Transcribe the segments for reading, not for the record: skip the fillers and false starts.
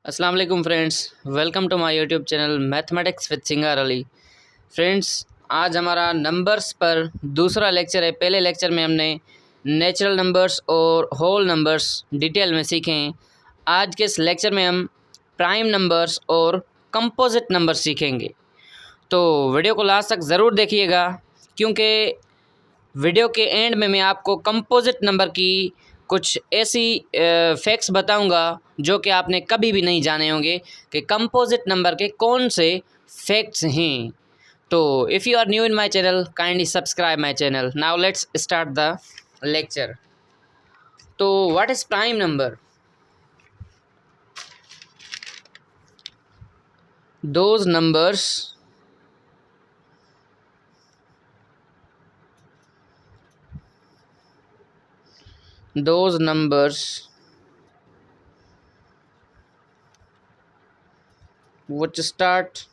अस्सलाम वालेकुम friends, welcome to my YouTube channel mathematics with Singar Ali. Friends, आज हमारा नंबर्स पर दूसरा लेक्चर है। पहले लेक्चर में हमने नेचुरल नंबर्स और होल नंबर्स डिटेल में सीखे हैं। आज के इस लेक्चर में हम प्राइम नंबर्स और कंपोजिट नंबर्स सीखेंगे। तो वीडियो को लास्ट तक ज़रूर देखिएगा, क्योंकि वीडियो के एंड में मैं आपको कंपोजिट नंबर की कुछ ऐसी फैक्ट्स बताऊंगा जो कि आपने कभी भी नहीं जाने होंगे कि कंपोजिट नंबर के कौन से फैक्ट्स हैं। तो if you are new in my channel, kindly subscribe my channel. Now let's start the lecture. तो what is prime number? Those numbers which start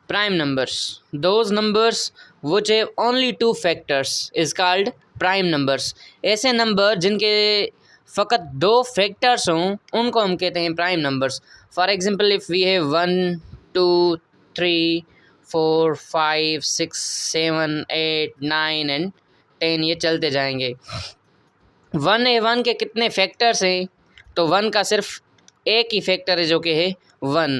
prime numbers. Those numbers which have only two factors is called prime numbers. ऐसे number जिनके फ़कत दो factors हों उनको हम कहते हैं prime numbers. For example, if we have 1 2 3 4 5 6 7 8 9 and 10, ये चलते जाएंगे। 1 के कितने फैक्टर्स हैं? तो 1 का सिर्फ एक ही फैक्टर है जो कि है 1।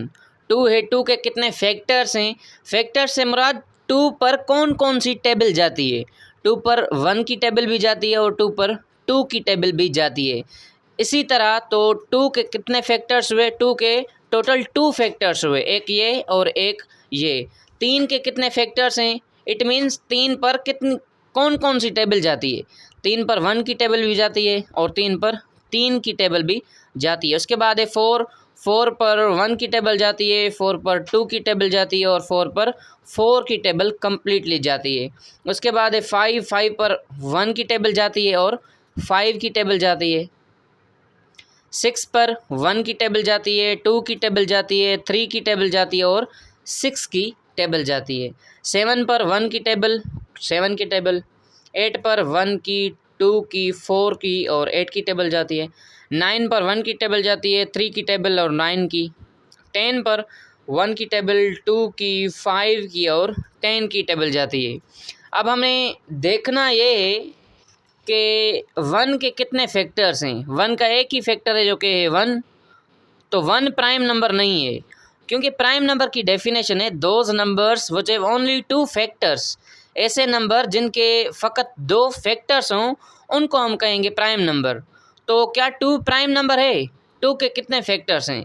2 है, 2 के कितने फैक्टर्स हैं? फैक्टर से मुराद 2 पर कौन कौन सी टेबल जाती है। 2 पर 1 की टेबल भी जाती है और 2 पर 2 की टेबल भी जाती है। इसी तरह तो 2 के कितने फैक्टर्स हुए? 2 के टोटल 2 फैक्टर्स हुए, एक ये और एक ये। 3 के कितने फैक्टर्स हैं? इट मीन्स 3 पर कितनी कौन कौन सी टेबल जाती है? 3 पर 1 की टेबल भी जाती है और 3 पर 3 की टेबल भी जाती है। उसके बाद है 4 पर 1 की टेबल जाती है, 4 पर 2 की टेबल जाती है और 4 पर 4 की टेबल कम्प्लीटली जाती है। उसके बाद है 5 पर 1 की टेबल जाती है और 5 की टेबल जाती है। 6 पर 1 की टेबल जाती है, 2 की टेबल जाती है, 3 की टेबल जाती है और 6 की टेबल जाती है। 7 पर 1 की टेबल, 7 की टेबल। 8 पर 1 की, 2 की, 4 की और 8 की टेबल जाती है। 9 पर 1 की टेबल जाती है, 3 की टेबल और 9 की। 10 पर 1 की टेबल, 2 की, 5 की और 10 की टेबल जाती है। अब हमें देखना ये है कि 1 के कितने फैक्टर्स हैं। 1 का एक ही फैक्टर है जो कि है 1। तो 1 प्राइम नंबर नहीं है, क्योंकि प्राइम नंबर की डेफिनेशन है those numbers which have only 2 factors. ऐसे नंबर जिनके फ़कत 2 फैक्टर्स हों उनको हम कहेंगे प्राइम नंबर। तो क्या 2 प्राइम नंबर है? 2 के कितने फैक्टर्स हैं?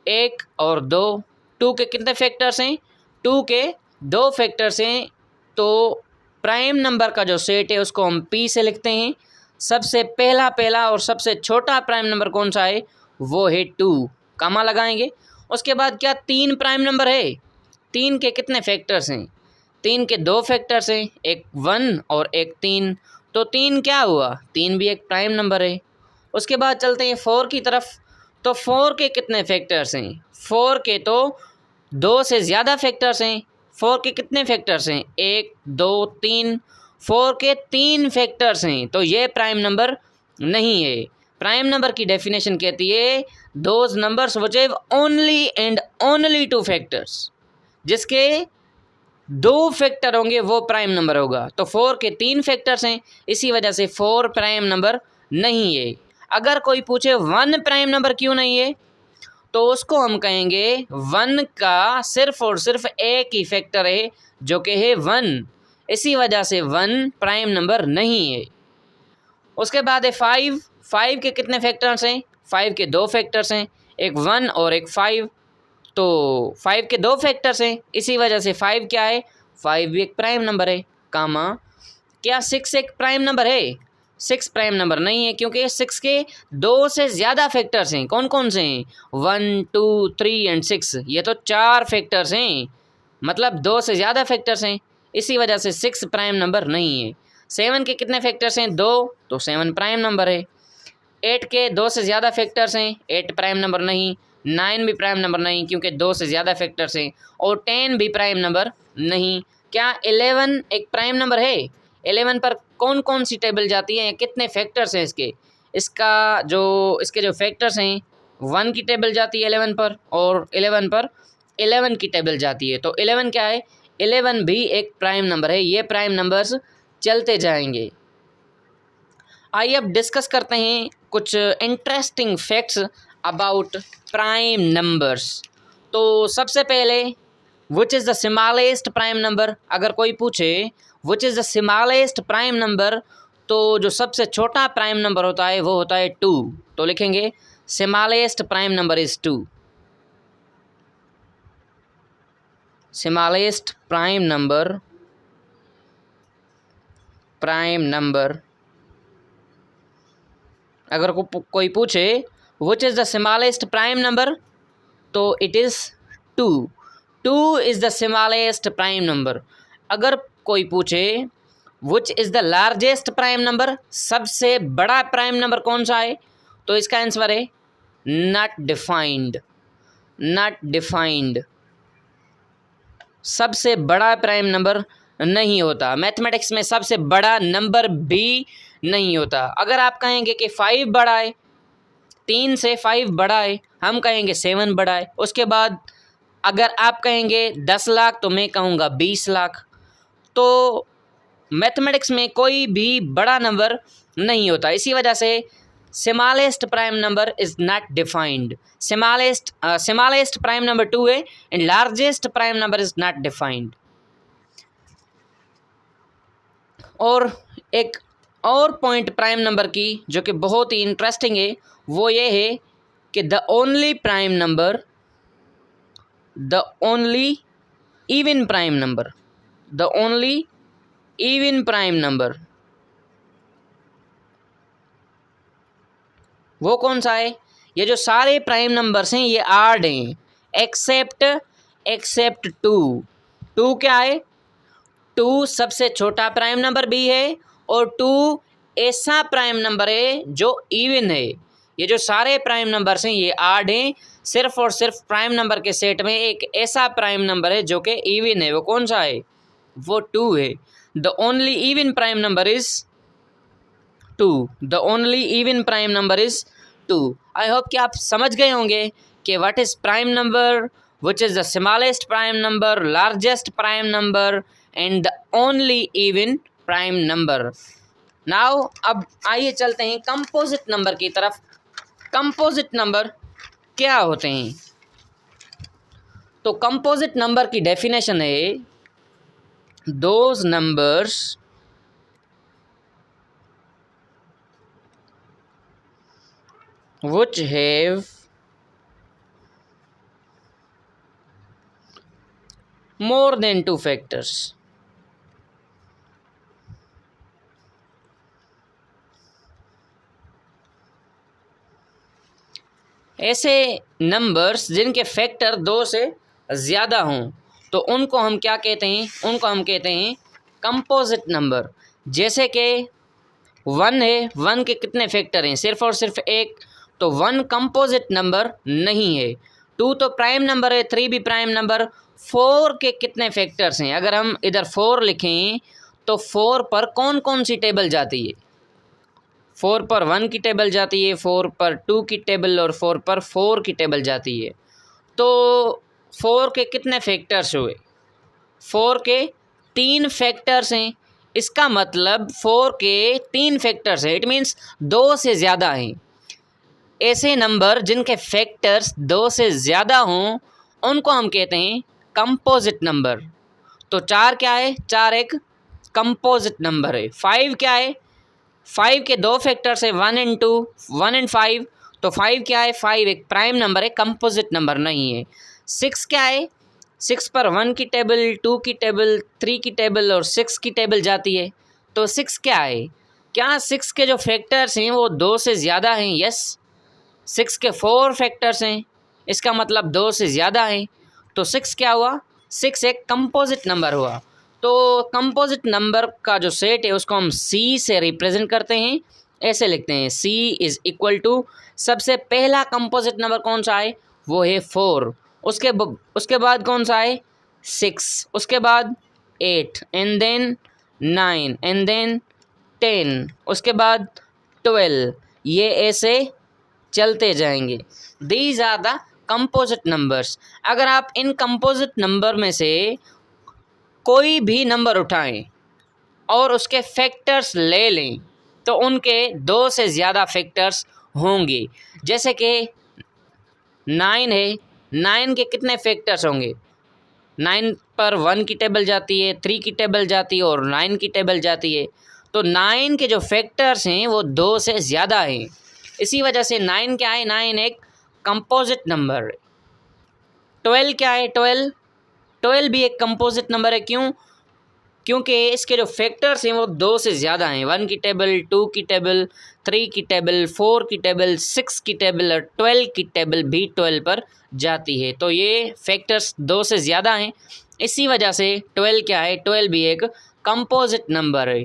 1 और 2। 2 के कितने फैक्टर्स हैं? 2 के 2 फैक्टर्स हैं। तो प्राइम नंबर का जो सेट है उसको हम P से लिखते हैं। सबसे पहला और सबसे छोटा प्राइम नंबर कौन सा है? वो है 2, कामा लगाएंगे। उसके बाद क्या 3 प्राइम नंबर है? 3 के कितने फैक्टर्स हैं? 3 के 2 फैक्टर्स हैं, एक 1 और एक 3। तो 3 क्या हुआ? 3 भी एक प्राइम नंबर है। उसके बाद चलते हैं 4 की तरफ। तो 4 के कितने फैक्टर्स हैं? 4 के तो 2 से ज़्यादा फैक्टर्स हैं। 4 के कितने फैक्टर्स हैं? 1 2 3। 4 के 3 फैक्टर्स हैं, तो ये प्राइम नंबर नहीं है। प्राइम नंबर की डेफिनेशन कहती है those numbers which have only and only 2 factors. जिसके 2 फैक्टर होंगे वो प्राइम नंबर होगा। तो 4 के 3 फैक्टर्स हैं, इसी वजह से 4 प्राइम नंबर नहीं है। अगर कोई पूछे 1 प्राइम नंबर क्यों नहीं है, तो उसको हम कहेंगे 1 का सिर्फ और सिर्फ एक ही फैक्टर है जो कि है 1। इसी वजह से 1 प्राइम नंबर नहीं है। उसके बाद है 5 के कितने फैक्टर्स हैं? 5 के 2 फैक्टर्स हैं, एक 1 और एक 5। तो 5 के 2 फैक्टर्स हैं, इसी वजह से 5 क्या है? 5 भी एक प्राइम नंबर है, कामा। क्या 6 एक प्राइम नंबर है? 6 प्राइम नंबर नहीं है, क्योंकि 6 के 2 से ज़्यादा फैक्टर्स हैं। कौन कौन से हैं? 1 2 3 एंड 6, ये तो 4 फैक्टर्स हैं, मतलब 2 से ज़्यादा फैक्टर्स हैं। इसी वजह से 6 प्राइम नंबर नहीं है। 7 के कितने फैक्टर्स हैं? 2, तो 7 प्राइम नंबर है। 8 के 2 से ज़्यादा फैक्टर्स हैं, 8 प्राइम नंबर नहीं। 9 भी प्राइम नंबर नहीं क्योंकि 2 से ज़्यादा फैक्टर्स हैं, और 10 भी प्राइम नंबर नहीं। क्या 11 एक प्राइम नंबर है? 11 पर कौन कौन सी टेबल जाती है या कितने फैक्टर्स हैं इसके? इसके जो फैक्टर्स हैं 1 की टेबल जाती है 11 पर, और 11 पर 11 की टेबल जाती है। तो 11 क्या है? 11 भी एक प्राइम नंबर है। ये प्राइम नंबर्स चलते जाएंगे। आइए अब डिस्कस करते हैं कुछ interesting facts about prime numbers. तो सबसे पहले विच is the smallest prime number. अगर कोई पूछे which is the smallest prime number, तो जो सबसे छोटा प्राइम नंबर होता है वो होता है 2। तो लिखेंगे smallest prime number is 2। Smallest prime number अगर कोई पूछे which is the smallest prime number, तो it is 2। 2 is the smallest prime number. अगर कोई पूछे which is the largest prime number, सबसे बड़ा प्राइम नंबर कौन सा है, तो इसका आंसर है नॉट डिफाइंड। सबसे बड़ा प्राइम नंबर नहीं होता। मैथमेटिक्स में सबसे बड़ा नंबर भी नहीं होता। अगर आप कहेंगे कि 5 बड़ा है, 3 से 5 बड़ा है, हम कहेंगे 7 बड़ा है। उसके बाद अगर आप कहेंगे 10 लाख, तो मैं कहूँगा 20 लाख। तो मैथमेटिक्स में कोई भी बड़ा नंबर नहीं होता। इसी वजह से smallest prime number is not defined. Smallest prime number 2 है and largest prime number is not defined. और एक और पॉइंट प्राइम नंबर की जो कि बहुत ही इंटरेस्टिंग है, वो ये है कि the only even prime number वो कौन सा है? ये जो सारे प्राइम नंबर्स हैं ये आड हैं एक्सेप्ट 2। 2 क्या है? 2 सबसे छोटा प्राइम नंबर भी है, और 2 ऐसा प्राइम नंबर है जो इवन है। ये जो सारे प्राइम नंबर्स हैं ये आड हैं। सिर्फ और सिर्फ प्राइम नंबर के सेट में एक ऐसा प्राइम नंबर है जो कि इवन है। वो कौन सा है? वो 2 है। The only even prime number is 2। I hope कि आप समझ गए होंगे कि what is prime number, which is the smallest prime number, largest prime number and the only even prime number. Now अब आइए चलते हैं कंपोजिट नंबर की तरफ। कंपोजिट नंबर क्या होते हैं? तो कंपोजिट नंबर की डेफिनेशन है those numbers which have more than 2 factors। ऐसे नंबर्स जिनके फैक्टर 2 से ज़्यादा हों, तो उनको हम क्या कहते हैं? उनको हम कहते हैं कंपोजिट नंबर। जैसे कि 1 है, 1 के कितने फैक्टर हैं? सिर्फ और सिर्फ एक। तो 1 कंपोजिट नंबर नहीं है। 2 तो प्राइम नंबर है, 3 भी प्राइम नंबर। 4 के कितने फैक्टर्स हैं? अगर हम इधर 4 लिखें तो 4 पर कौन कौन सी टेबल जाती है? 4 पर 1 की टेबल जाती है, 4 पर 2 की टेबल, और 4 पर 4 की टेबल जाती है। तो 4 के कितने फैक्टर्स हुए? 4 के 3 फैक्टर्स हैं। इसका मतलब 4 के 3 फैक्टर्स हैं। इट मीन्स 2 से ज़्यादा हैं। ऐसे नंबर जिनके फैक्टर्स 2 से ज़्यादा हों उनको हम कहते हैं कंपोजिट नंबर। तो 4 क्या है? 4 एक कंपोजिट नंबर है। 5 क्या है? 5 के 2 फैक्टर्स है, 1 and 2, 1 and 5। तो 5 क्या है? 5 एक प्राइम नंबर है, कंपोजिट नंबर नहीं है। 6 क्या है? 6 पर 1 की टेबल, 2 की टेबल, 3 की टेबल और 6 की टेबल जाती है। तो 6 क्या है? क्या 6 के जो फैक्टर्स हैं वो 2 से ज़्यादा हैं? यस। 6 के 4 फैक्टर्स हैं, इसका मतलब 2 से ज़्यादा हैं। तो 6 क्या हुआ? 6 एक कंपोजिट नंबर हुआ। तो कंपोजिट नंबर का जो सेट है उसको हम C से रिप्रेजेंट करते हैं। ऐसे लिखते हैं C इज़ इक्वल टू, सबसे पहला कंपोजिट नंबर कौन सा है? वो है 4। उसके बाद कौन सा है 6, उसके बाद 8 एंड देन 9 एंड देन 10, उसके बाद 12। ये ऐसे चलते जाएंगे। These are the composite numbers. अगर आप इन कंपोजिट नंबर में से कोई भी नंबर उठाएं और उसके फैक्टर्स ले लें तो उनके 2 से ज़्यादा फैक्टर्स होंगे। जैसे कि 9 है, 9 के कितने फैक्टर्स होंगे? 9 पर 1 की टेबल जाती है, 3 की टेबल जाती है और 9 की टेबल जाती है। तो 9 के जो फैक्टर्स हैं वो 2 से ज़्यादा हैं। इसी वजह से 9 क्या है? 9 एक कंपोजिट नंबर है। 12 क्या है? 12 भी एक कंपोजिट नंबर है। क्यों? क्योंकि इसके जो फैक्टर्स हैं वो 2 से ज़्यादा हैं। 1 की टेबल, 2 की टेबल, 3 की टेबल, 4 की टेबल, 6 की टेबल और 12 की टेबल भी 12 पर जाती है। तो ये फैक्टर्स 2 से ज़्यादा हैं। इसी वजह से 12 क्या है? 12 भी एक कंपोजिट नंबर है।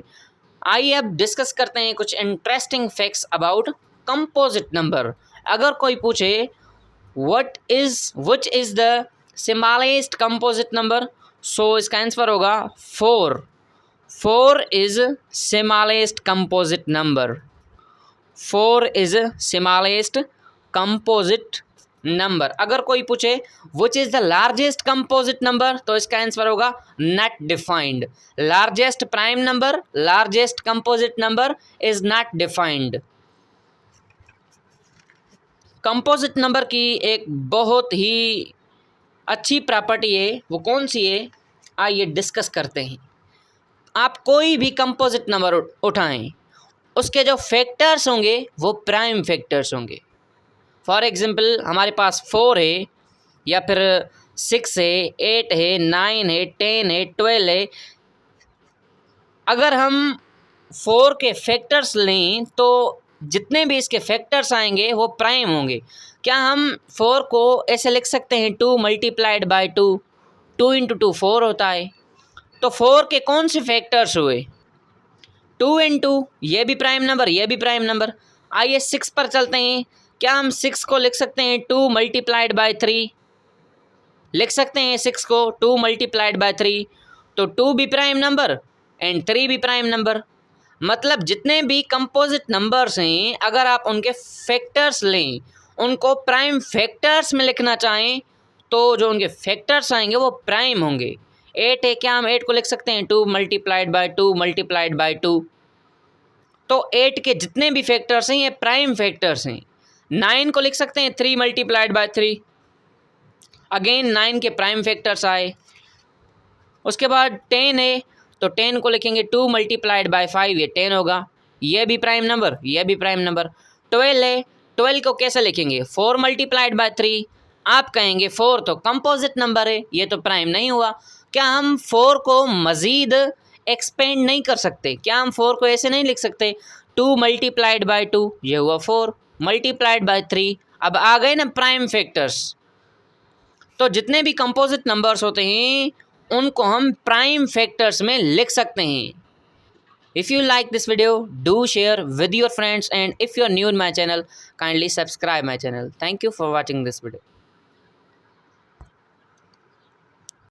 आइए अब डिस्कस करते हैं कुछ interesting facts about composite number. अगर कोई पूछे which is the smallest composite number, so इसका आंसर होगा 4। 4 is smallest composite number. 4 is smallest composite number. अगर कोई पूछे which is the largest composite number, तो इसका आंसर होगा not defined. Largest prime number, largest composite number is not defined. Composite number की एक बहुत ही अच्छी प्रॉपर्टी है, वो कौन सी है? आइए डिस्कस करते हैं। आप कोई भी कंपोजिट नंबर उठाएं, उसके जो फैक्टर्स होंगे वो प्राइम फैक्टर्स होंगे। फॉर एग्जांपल हमारे पास 4 है या फिर 6 है, 8 है, 9 है, 10 है, 12 है। अगर हम 4 के फैक्टर्स लें तो जितने भी इसके फैक्टर्स आएंगे वो प्राइम होंगे। क्या हम 4 को ऐसे लिख सकते हैं 2 मल्टीप्लाइड बाई 2? 2 इंटू 2 4 होता है। तो 4 के कौन से फैक्टर्स हुए? 2 इंटू, ये भी प्राइम नंबर, ये भी प्राइम नंबर। आइए 6 पर चलते हैं। क्या हम 6 को लिख सकते हैं 2 मल्टीप्लाइड बाई 3? लिख सकते हैं 6 को 2 मल्टीप्लाइड बाई 3। तो 2 भी प्राइम नंबर एंड 3 भी प्राइम नंबर। मतलब जितने भी कंपोजिट नंबर्स हैं, अगर आप उनके फैक्टर्स लें, उनको प्राइम फैक्टर्स में लिखना चाहें तो जो उनके फैक्टर्स आएंगे वो प्राइम होंगे। 8 है, क्या हम 8 को लिख सकते हैं 2 मल्टीप्लाइड बाई 2 मल्टीप्लाइड बाई 2? तो 8 के जितने भी फैक्टर्स हैं ये प्राइम फैक्टर्स हैं। 9 को लिख सकते हैं 3 मल्टीप्लाइड बाई 3, अगेन 9 के प्राइम फैक्टर्स आए। उसके बाद 10 है तो 10 को लिखेंगे 2 मल्टीप्लाइड बाई 5, ये 10 होगा, ये भी प्राइम नंबर, ये भी प्राइम नंबर। 12 है, 12 को कैसे लिखेंगे 4 मल्टीप्लाइड बाई 3? आप कहेंगे 4 तो कंपोजिट नंबर है, ये तो प्राइम नहीं हुआ। क्या हम 4 को मज़ीद एक्सपेंड नहीं कर सकते? क्या हम 4 को ऐसे नहीं लिख सकते 2 मल्टीप्लाइड बाई 2, ये हुआ 4 मल्टीप्लाइड बाई 3। अब आ गए ना प्राइम फैक्टर्स। तो जितने भी कंपोजिट नंबर्स होते हैं उनको हम प्राइम फैक्टर्स में लिख सकते हैं। If you like this video, do share with your friends, and if you are new in my channel, kindly subscribe my channel. Thank you for watching this video.